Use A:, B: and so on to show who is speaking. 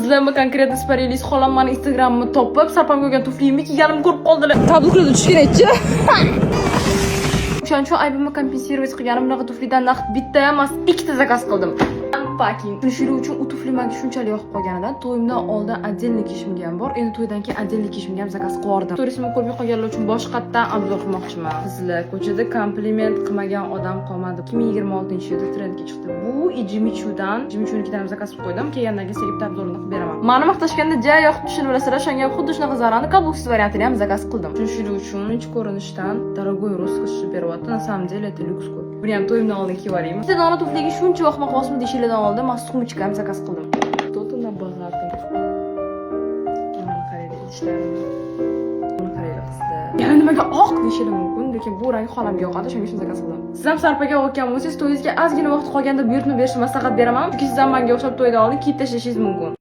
A: qizlarmi konkretno sparingiz xolam meni Instagramimni topib, sarpamga olgan tuflimni kiyganimni ko'rib qoldilar.
B: Tabriklar tushgancha.
A: O'shaning uchun aybimni kompensировать qilganim bunaqa tuflidan naqd bitta emas, ikkita zakaz qildim. Unpacking. Shuning uchun u tufli menga shunchalik yoqib qolganidan to'yimdan oldin отдельный kiyishimga ham bor. Endi to'ydan keyin отдельный kiyishimga ham zakaz qildim. Turistimni ko'rmay qolganlar uchun boshqatdan obzor qilmoqchiman. Sizlar ko'chada kompliment qilmagan odam qolmadi. 2026-yilda trendga chiqdi. Bu Ijimichudan, Ijimichunikidan ham zakaz qilib qo'ydim. Kelgandan keyin sevib obzorini qilib beraman. Meni maqtashganda ja yoqib tushini bilasizlar, shunga xuddi shunaqa zarani kabuksiz variantini ham zakaz qildim. Shuning uchun ichki ko'rinishdan дорогой роскошь beryapti. На самом деле это люкс ko'p. Buni ham to'yimdan oldin kiyib olaymi. Bitta dona tufliga shuncha vaqt maqosmi deyishlardan oldin men sumочка ham zakaz qildim. To'ta nabag'atni. Mana qaraylik ishlarimni. Mana qaraylik sizlar. Yana nimaga oq deyishlar mumkin, lekin bu rang xolamga yoqadi, shuning uchun zakaz qildim. Siz ham sarpaga olgan bo'lsangiz, to'yingizga ozgina vaqt qolganda buyurtma berishni maslahat beraman. Chunki siz ham menga o'xshab to'ydan oldin kiyib tashlashingiz mumkin.